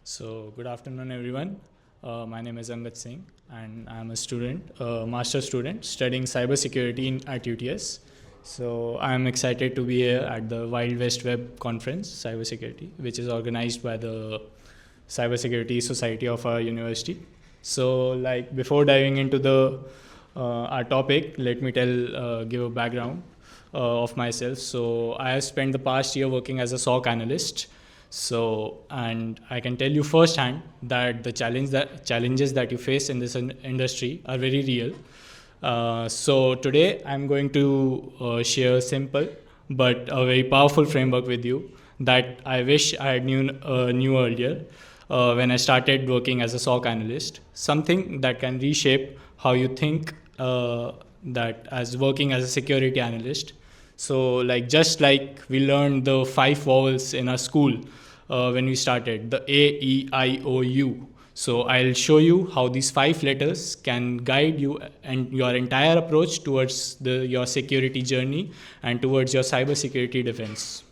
So, good afternoon, everyone. My name is Angad Singh, and I'm a student, master student, studying cybersecurity at UTS. So, I'm excited to be here at the Wild West Web Conference, Cybersecurity, which is organized by the Cybersecurity Society of our university. So, before diving into the our topic, let me give a background of myself. So, I have spent the past year working as a SOC analyst. So, and I can tell you firsthand that the challenges that you face in this industry are very real. So today I'm going to share a simple but a very powerful framework with you that I wish I had knew earlier when I started working as a SOC analyst. Something that can reshape how you think that as working as a security analyst. So, just like we learned the five vowels in our school when we started, the A, E, I, O, U. So, I'll show you how these five letters can guide you and your entire approach towards your security journey and towards your cybersecurity defense.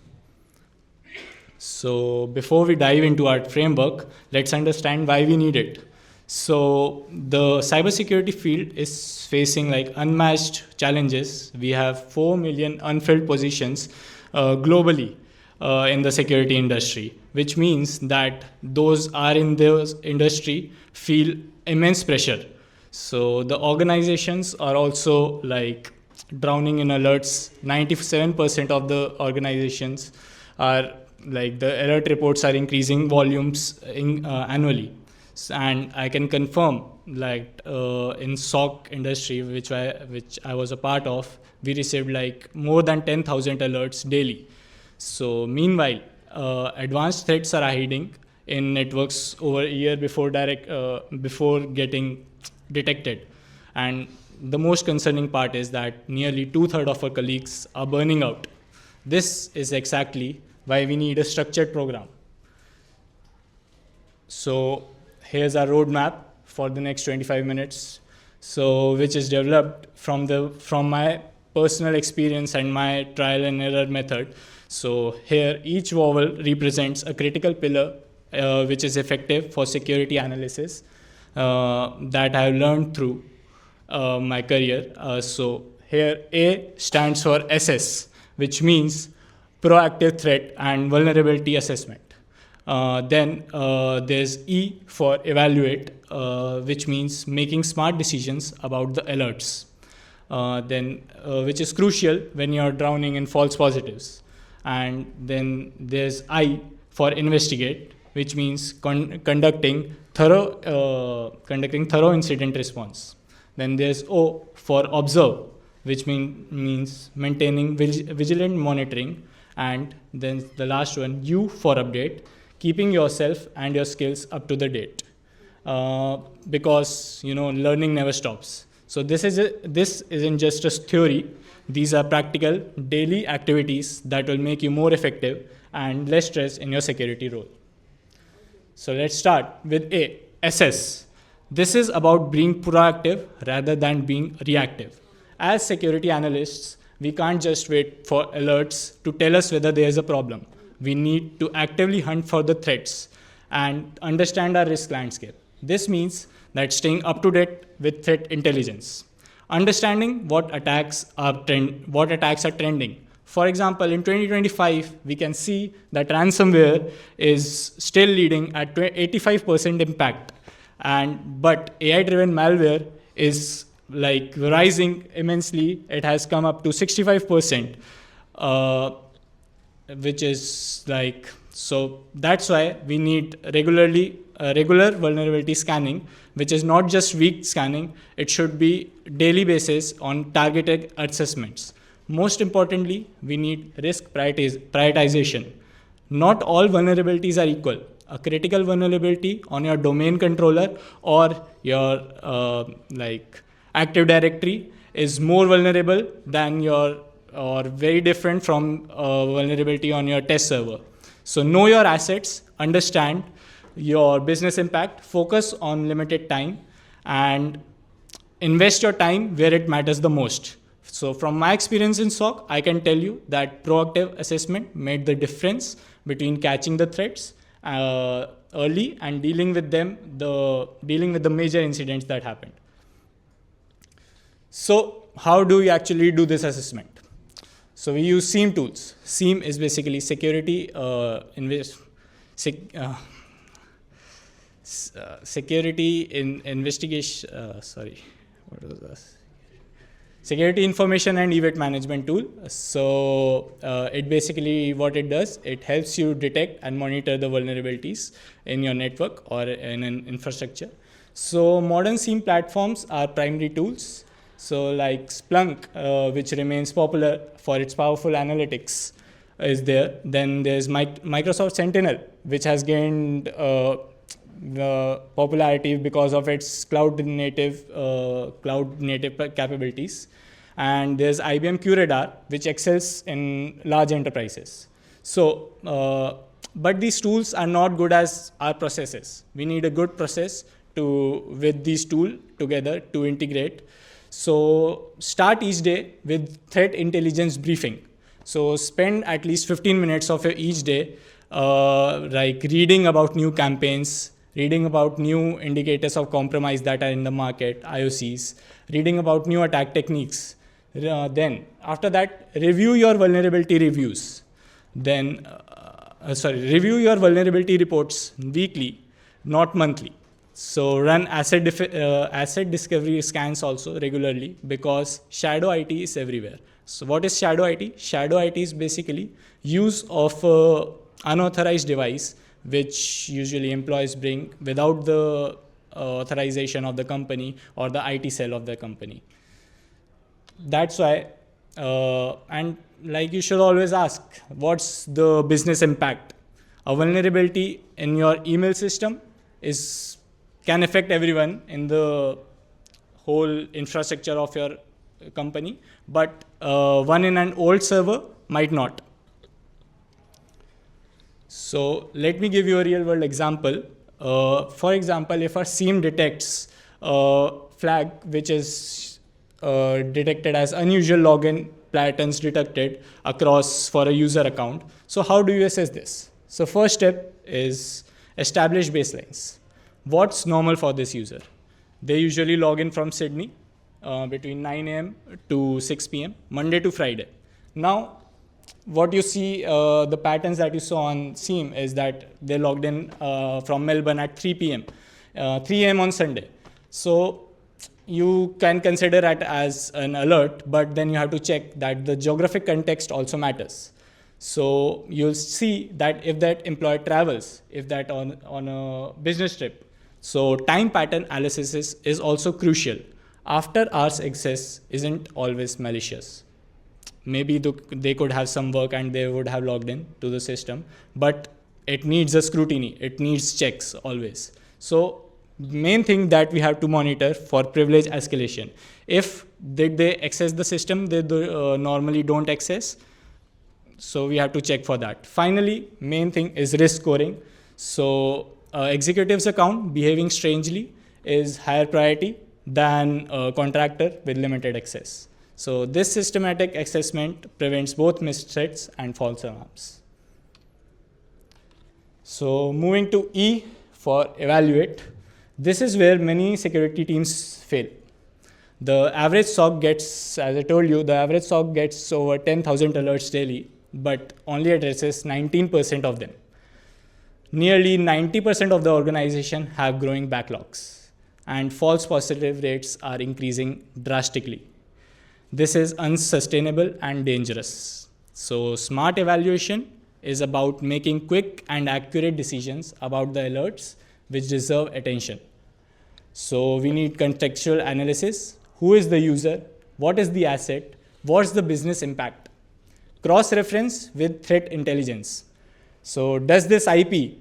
So, before we dive into our framework, let's understand why we need it. So the cybersecurity field is facing unmatched challenges. We have 4 million unfilled positions globally in the security industry, which means that those are in this industry feel immense pressure. So the organizations are also drowning in alerts. 97% of the organizations are the alert reports are increasing volumes annually. And I can confirm in SOC industry, which I was a part of, we received more than 10,000 alerts daily. So meanwhile, advanced threats are hiding in networks over a year before getting detected. And the most concerning part is that nearly 2/3 of our colleagues are burning out. This is exactly why we need a structured program. So here's our roadmap for the next 25 minutes. So which is developed from my personal experience and my trial and error method. So here each vowel represents a critical pillar which is effective for security analysis that I have learned through my career. So here A stands for SS, which means proactive threat and vulnerability assessment. Then there's E for evaluate, which means making smart decisions about the alerts. Which is crucial when you're drowning in false positives. And then there's I for investigate, which means conducting thorough incident response. Then there's O for observe, which means maintaining vigilant monitoring. And then the last one, U for update, keeping yourself and your skills up to the date, because learning never stops. So this isn't just a theory. These are practical daily activities that will make you more effective and less stress in your security role. So let's start with A, SS. This is about being proactive rather than being reactive. As security analysts, we can't just wait for alerts to tell us whether there is a problem. We need to actively hunt for the threats and understand our risk landscape. This means that staying up to date with threat intelligence, understanding what attacks are trending. For example, in 2025, we can see that ransomware is still leading at 85% impact, but AI-driven malware is rising immensely. It has come up to 65%. Which is so that's why we need regular vulnerability scanning, which is not just weak scanning. It should be daily basis on targeted assessments. Most importantly, we need risk prioritization. Not all vulnerabilities are equal. A critical vulnerability on your domain controller or your Active Directory is more vulnerable than or very different from vulnerability on your test server. So know your assets, understand your business impact, focus on limited time, and invest your time where it matters the most. So from my experience in SOC, I can tell you that proactive assessment made the difference between catching the threats early and dealing with the major incidents that happened. So how do we actually do this assessment? So we use SEAM tools. SEAM is basically security investigation. What was this? Security information and event management tool. So it basically, what it does, it helps you detect and monitor the vulnerabilities in your network or in an infrastructure. So modern SIEM platforms are primary tools. So like Splunk, which remains popular for its powerful analytics, is there. Then there's Microsoft Sentinel, which has gained popularity because of its cloud native capabilities. And there's IBM QRadar, which excels in large enterprises. So, but these tools are not good as our processes. We need a good process with these tools together to integrate. So start each day with threat intelligence briefing. So spend at least 15 minutes of each day like reading about new campaigns, reading about new indicators of compromise that are in the market, IOCs, reading about new attack techniques. Then after that, review your vulnerability reviews. Then, review your vulnerability reports weekly, not monthly. So run asset discovery scans also regularly, because shadow IT is everywhere. So what is shadow IT? Shadow IT is basically use of unauthorized device, which usually employees bring without the authorization of the company or the IT cell of the company. That's why, and like you should always ask, what's the business impact? A vulnerability in your email system can affect everyone in the whole infrastructure of your company, but one in an old server might not. So let me give you a real world example. For example, if a SIEM detects a flag which is detected as unusual login patterns detected across for a user account. So how do you assess this? So first step is establish baselines. What's normal for this user? They usually log in from Sydney between 9 a.m. to 6 p.m., Monday to Friday. Now, what you see, the patterns that you saw on SIEM is that they logged in from Melbourne at 3 p.m., 3 a.m. on Sunday. So you can consider it as an alert, but then you have to check that the geographic context also matters. So you'll see that if that employee travels, if that on a business trip, so time pattern analysis is also crucial. After hours access isn't always malicious. Maybe they could have some work and they would have logged in to the system, but it needs a scrutiny. It needs checks always. So main thing that we have to monitor for privilege escalation. If they access the system, they normally don't access. So we have to check for that. Finally, main thing is risk scoring. So executive's account behaving strangely is higher priority than a contractor with limited access. So this systematic assessment prevents both missed threats and false alarms. So moving to E for evaluate. This is where many security teams fail. The average SOC gets, as I told you, the average SOC gets over 10,000 alerts daily, but only addresses 19% of them. Nearly 90% of the organization have growing backlogs, and false positive rates are increasing drastically. This is unsustainable and dangerous. So smart evaluation is about making quick and accurate decisions about the alerts which deserve attention. So we need contextual analysis. Who is the user? What is the asset? What's the business impact? Cross-reference with threat intelligence. So does this IP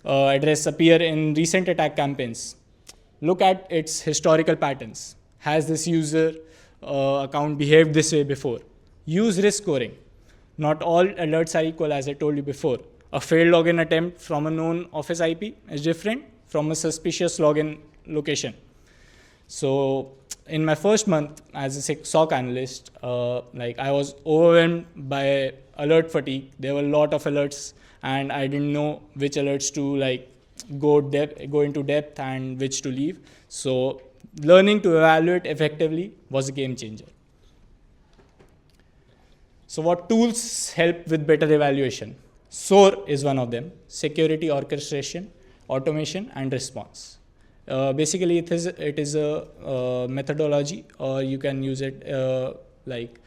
address appear in recent attack campaigns? Look at its historical patterns. Has this user account behaved this way before? Use risk scoring. Not all alerts are equal, as I told you before. A failed login attempt from a known office IP is different from a suspicious login location. So in my first month as a SOC analyst, I was overwhelmed by alert fatigue. There were a lot of alerts and I didn't know which alerts to like go into depth and which to leave. So learning to evaluate effectively was a game changer. So what tools help with better evaluation? SOAR is one of them: security orchestration, automation, and response. Basically, it is a methodology, or you can use it like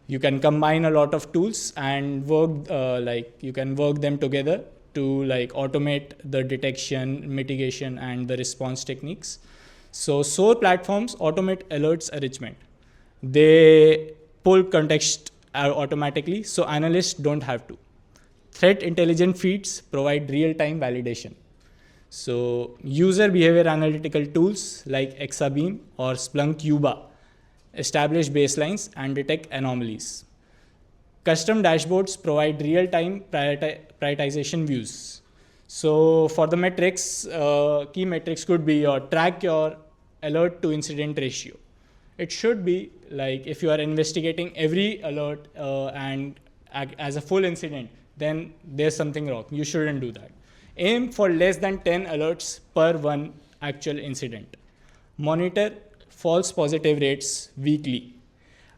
you can combine a lot of tools and work like you can work them together to like automate the detection, mitigation, and the response techniques. So SOAR platforms automate alerts enrichment. They pull context automatically, so analysts don't have to. Threat intelligent feeds provide real-time validation. So user behavior analytical tools like Exabeam or Splunk Yuba establish baselines and detect anomalies. Custom dashboards provide real-time prioritization views. So for the metrics, key metrics could be track your alert to incident ratio. It should be like if you are investigating every alert and as a full incident, then there's something wrong. You shouldn't do that. Aim for less than 10 alerts per one actual incident. Monitor false positive rates weekly.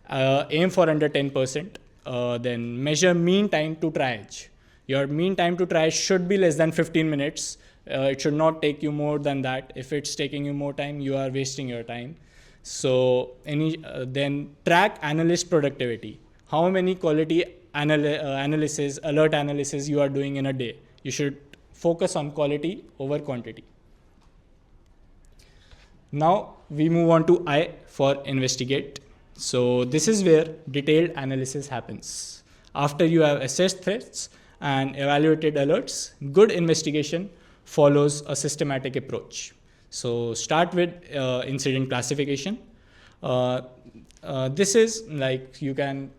Aim for under 10%. Then measure mean time to triage. Your mean time to triage should be less than 15 minutes. It should not take you more than that. If it's taking you more time, you are wasting your time. So then track analyst productivity. How many quality analysis, alert analysis you are doing in a day. You should focus on quality over quantity. Now we move on to I for investigate. So this is where detailed analysis happens. After you have assessed threats and evaluated alerts, good investigation follows a systematic approach. So start with incident classification. This is like you can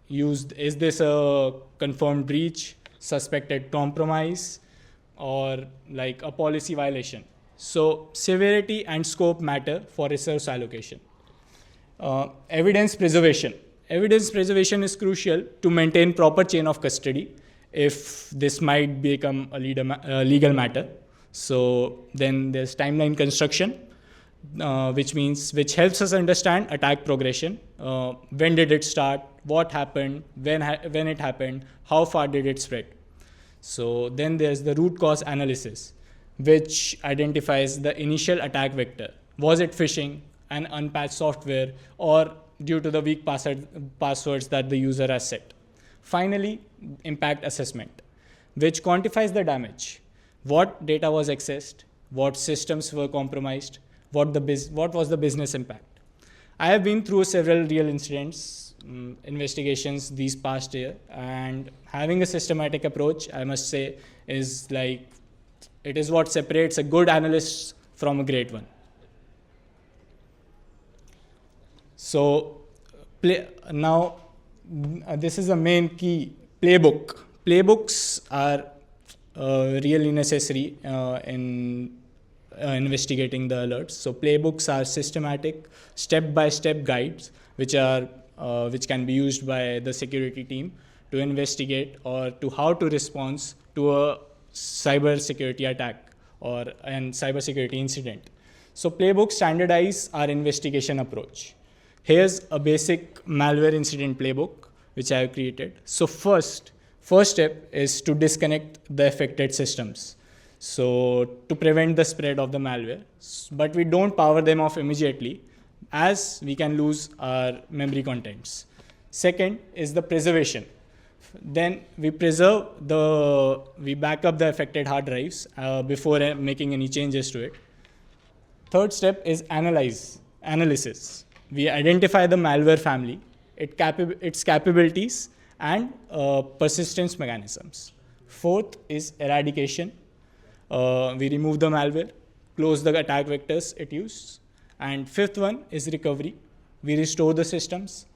use, is this a confirmed breach, suspected compromise, or like a policy violation? So severity and scope matter for resource allocation. Evidence preservation. Evidence preservation is crucial to maintain proper chain of custody if this might become a legal matter. So then there's timeline construction, which helps us understand attack progression. When did it start? What happened? When it happened? How far did it spread? So then there's the root cause analysis, which identifies the initial attack vector. Was it phishing, an unpatched software, or due to the weak passwords that the user has set? Finally, impact assessment, which quantifies the damage. What data was accessed? What systems were compromised? What was the business impact? I have been through several real incidents, investigations these past year, and having a systematic approach, I must say, is like, it is what separates a good analyst from a great one. So now this is the main key, playbook. Playbooks are really necessary in investigating the alerts. So playbooks are systematic, step-by-step guides, which can be used by the security team to investigate or to how to respond to a cyber security attack or an cybersecurity incident. So playbooks standardize our investigation approach. Here's a basic malware incident playbook which I have created. So first step is to disconnect the affected systems, so to prevent the spread of the malware. But we don't power them off immediately, as we can lose our memory contents. Second is the preservation. Then we back up the affected hard drives before making any changes to it. Third step is analysis. We identify the malware family, its capabilities, and persistence mechanisms. Fourth is eradication. We remove the malware, close the attack vectors it used. And fifth one is recovery. We restore the systems,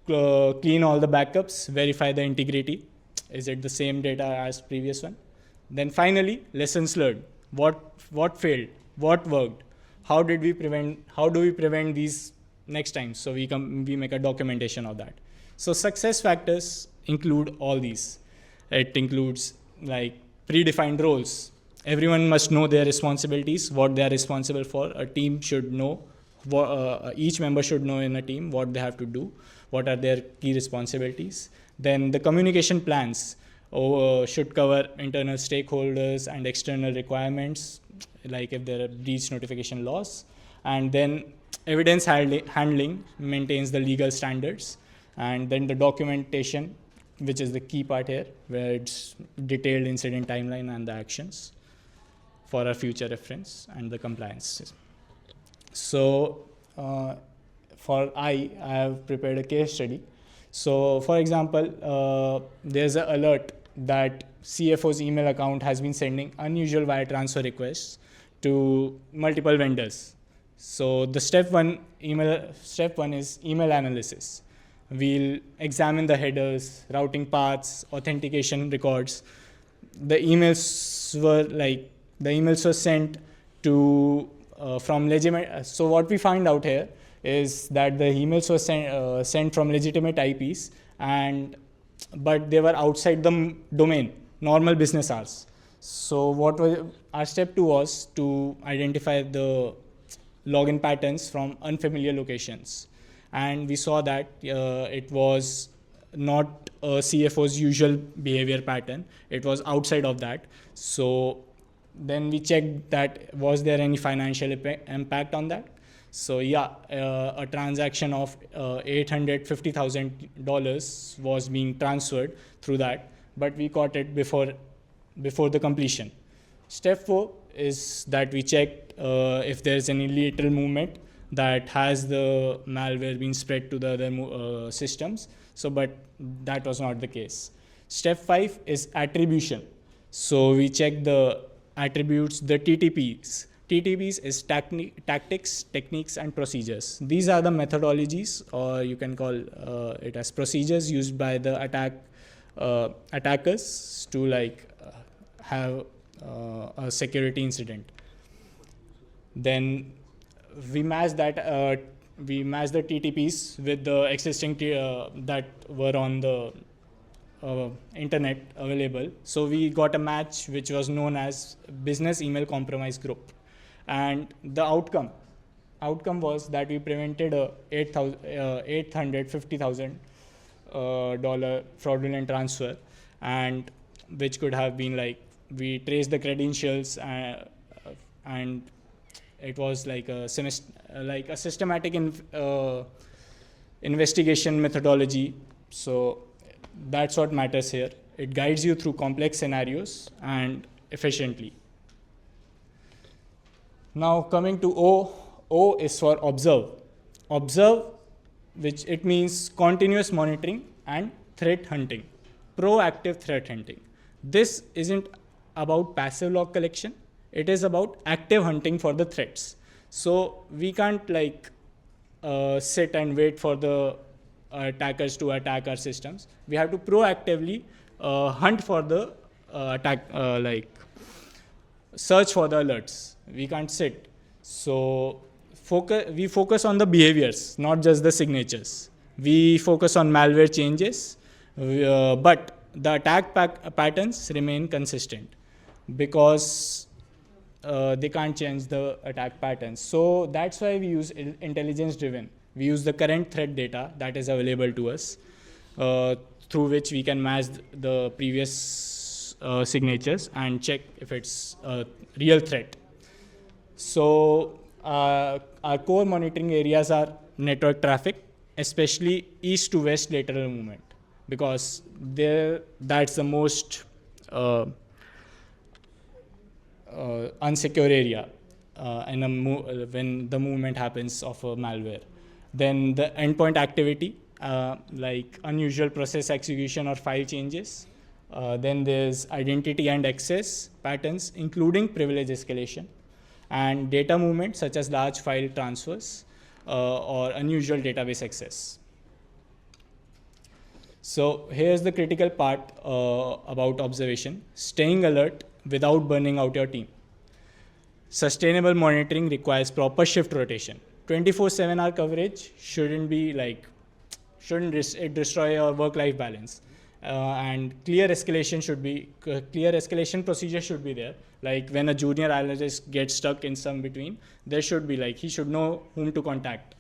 clean all the backups, verify the integrity. Is it the same data as previous one? Then finally, lessons learned. What failed? What worked? How do we prevent these next time? So we make a documentation of that. So success factors include all these. It includes like predefined roles. Everyone must know their responsibilities, what they are responsible for. A team should know, each member should know in a team what they have to do, what are their key responsibilities. Then the communication plans should cover internal stakeholders and external requirements, like if there are breach notification laws. And then evidence handling maintains the legal standards. And then the documentation, which is the key part here, where it's detailed incident timeline and the actions for our future reference and the compliance. So I have prepared a case study. So for example, there's an alert that CFO's email account has been sending unusual wire transfer requests to multiple vendors. So the step one is email analysis. We'll examine the headers, routing paths, authentication records. The emails were sent to from legitimate. So what we find out here is that the emails were sent from legitimate IPs, but they were outside the domain, normal business hours. So our step 2 was to identify the login patterns from unfamiliar locations. And we saw that it was not a CFO's usual behavior pattern. It was outside of that. So then we checked that was there any financial impact on that. So yeah, a transaction of $850,000 was being transferred through that, but we caught it before the completion. Step 4 is that we checked if there's any lateral movement that has the malware being spread to the other systems. So, but that was not the case. Step 5 is attribution. So we check the attributes, the TTPs. TTPs is tactics, techniques, and procedures. These are the methodologies, or you can call it as procedures used by the attackers to have a security incident. Then we match the TTPs with the existing that were on the internet available. So we got a match which was known as business email compromise group. And the outcome was that we prevented a $850,000 fraudulent transfer, and which could have been we traced the credentials and it was like a systematic investigation methodology. So that's what matters here. It guides you through complex scenarios and efficiently. Now coming to O. O is for observe. Observe, which it means continuous monitoring and threat hunting, proactive threat hunting. This isn't about passive log collection. It is about active hunting for the threats. So we can't sit and wait for the attackers to attack our systems. We have to proactively hunt for the search for the alerts. We can't sit. So we focus on the behaviors, not just the signatures. We focus on malware changes, but the attack patterns remain consistent because they can't change the attack patterns. So that's why we use intelligence driven. We use the current threat data that is available to us, through which we can match the previous signatures and check if it's a real threat. So our core monitoring areas are network traffic, especially east to west lateral movement, because that's the most unsecure area when the movement happens of a malware. Then the endpoint activity, like unusual process execution or file changes. Then there's identity and access patterns, including privilege escalation, and data movement such as large file transfers or unusual database access. So here's the critical part about observation: staying alert without burning out your team. Sustainable monitoring requires proper shift rotation. 24/7 hour coverage shouldn't destroy your work-life balance. and clear escalation procedure should be there. Like when a junior analyst gets stuck in some between, there should be like he should know whom to contact.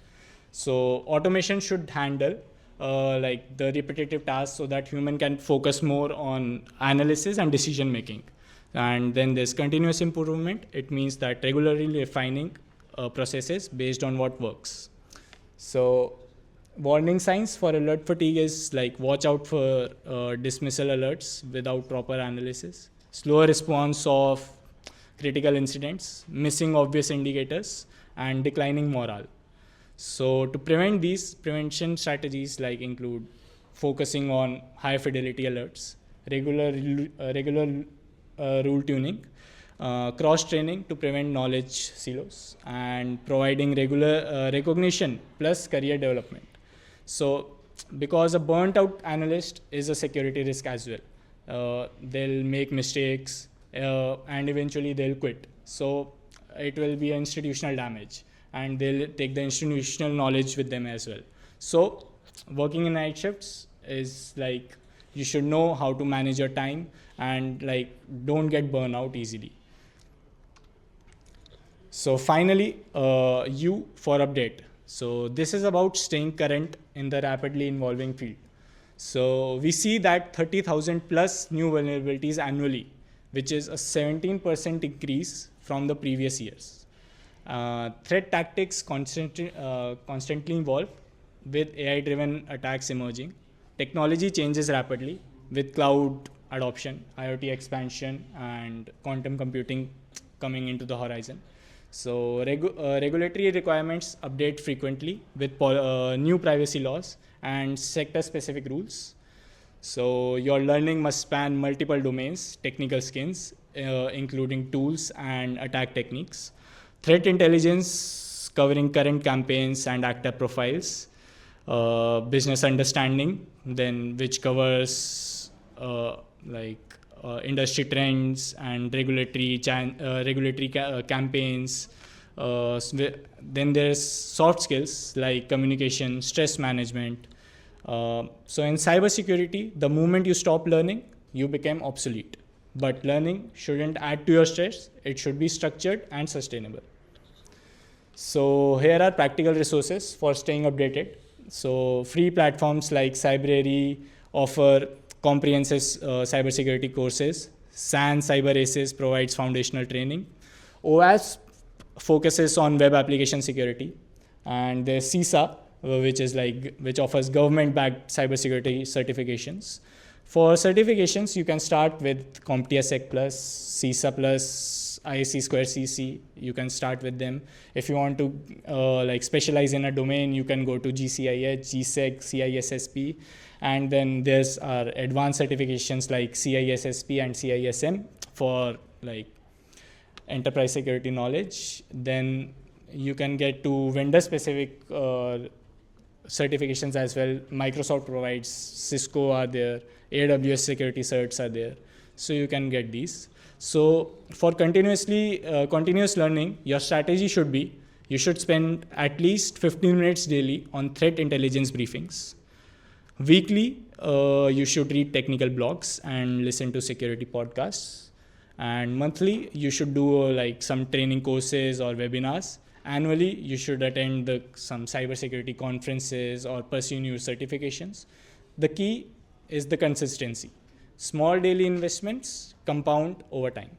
So automation should handle like the repetitive tasks so that human can focus more on analysis and decision making. And then there's continuous improvement. It means that regularly refining processes based on what works. So warning signs for alert fatigue is like watch out for dismissal alerts without proper analysis, slower response of critical incidents, missing obvious indicators, and declining morale. So to prevent these, prevention strategies like include focusing on high fidelity alerts, regular rule tuning, cross training to prevent knowledge silos, and providing regular recognition plus career development. So because a burnt out analyst is a security risk as well. They'll make mistakes and eventually they'll quit. So it will be institutional damage, and they'll take the institutional knowledge with them as well. So working in night shifts is like you should know how to manage your time and like don't get burned out easily. So finally, U for update. So this is about staying current in the rapidly evolving field. So we see that 30,000 plus new vulnerabilities annually, which is a 17% increase from the previous years. Threat tactics constantly evolve with AI-driven attacks emerging. Technology changes rapidly with cloud adoption, IoT expansion, and quantum computing coming into the horizon. So regulatory requirements update frequently with new privacy laws and sector-specific rules. So your learning must span multiple domains, technical skills, including tools and attack techniques. Threat intelligence covering current campaigns and actor profiles. Business understanding, then which covers industry trends and regulatory campaigns. Then there's soft skills like communication, stress management. So in cybersecurity, the moment you stop learning, you become obsolete. But learning shouldn't add to your stress. It should be structured and sustainable. So here are practical resources for staying updated. So free platforms like Cybrary offer comprehensive cybersecurity courses. SAN Cyber Aces provides foundational training. OAS focuses on web application security. And there's CISA, which offers government-backed cybersecurity certifications. For certifications, you can start with CompTIA Sec Plus, CISA Plus, ISC Square CC. You can start with them. If you want to specialize in a domain, you can go to GCIH, GSEC, CISSP. And then there's our advanced certifications like CISSP and CISM for like enterprise security knowledge. Then you can get to vendor-specific certifications as well. Microsoft provides, Cisco are there, AWS security certs are there. So you can get these. So for continuous learning, your strategy should be, you should spend at least 15 minutes daily on threat intelligence briefings. Weekly, you should read technical blogs and listen to security podcasts. And monthly, you should do some training courses or webinars. Annually, you should attend some cybersecurity conferences or pursue new certifications. The key is the consistency. Small daily investments compound over time.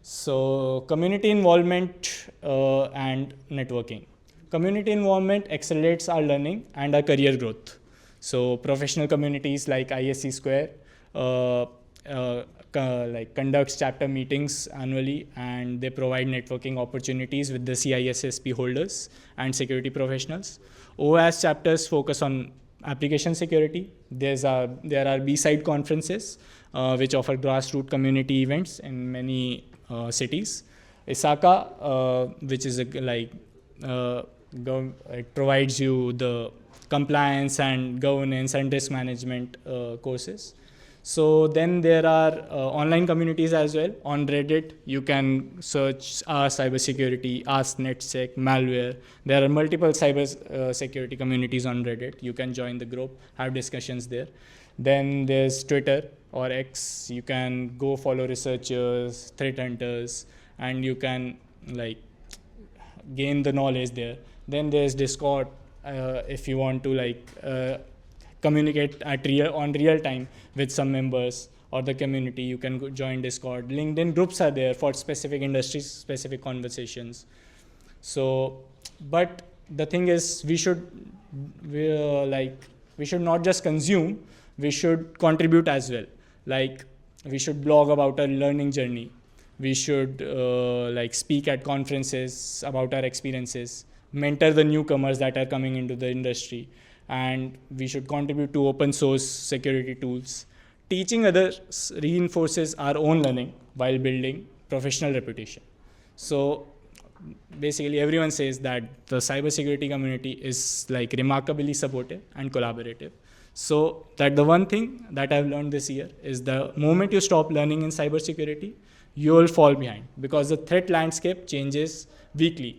So community involvement and networking. Community involvement accelerates our learning and our career growth. So professional communities like ISC Square conducts chapter meetings annually, and they provide networking opportunities with the CISSP holders and security professionals. OAS chapters focus on application security. There are B-side conferences which offer grassroots community events in many cities. ISACA, which is it provides you the compliance and governance and risk management courses. So then there are online communities as well. On Reddit, you can search cybersecurity, ask NetSec, malware. There are multiple cyber security communities on Reddit. You can join the group, have discussions there. Then there's Twitter or X. You can go follow researchers, threat hunters, and you can like gain the knowledge there. Then there's Discord. If you want to communicate on real time with some members or the community, you can join Discord. LinkedIn groups are there for specific industries, specific conversations. So, but the thing is, we should not just consume, we should contribute as well. Like, we should blog about our learning journey. We should speak at conferences about our experiences, mentor the newcomers that are coming into the industry, and we should contribute to open source security tools. Teaching others reinforces our own learning while building professional reputation. So basically everyone says that the cybersecurity community is like remarkably supportive and collaborative. So that the one thing that I've learned this year is the moment you stop learning in cybersecurity, you will fall behind because the threat landscape changes weekly.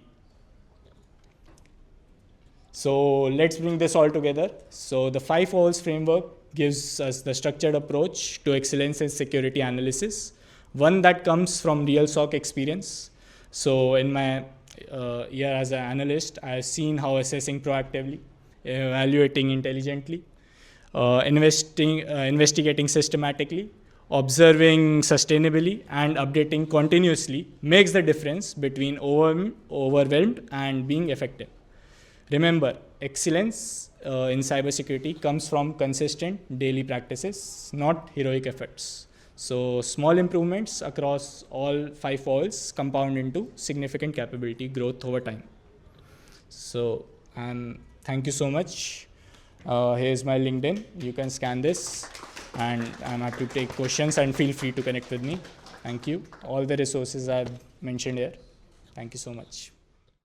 So let's bring this all together. So the Five Vowels framework gives us the structured approach to excellence in security analysis, one that comes from real SOC experience. So in my year as an analyst, I've seen how assessing proactively, evaluating intelligently, investigating systematically, observing sustainably, and updating continuously makes the difference between overwhelmed and being effective. Remember, excellence in cybersecurity comes from consistent daily practices, not heroic efforts. So small improvements across all 5 vowels compound into significant capability growth over time. So thank you so much. Here's my LinkedIn. You can scan this, and I'm happy to take questions, and feel free to connect with me. Thank you. All the resources I've mentioned here. Thank you so much.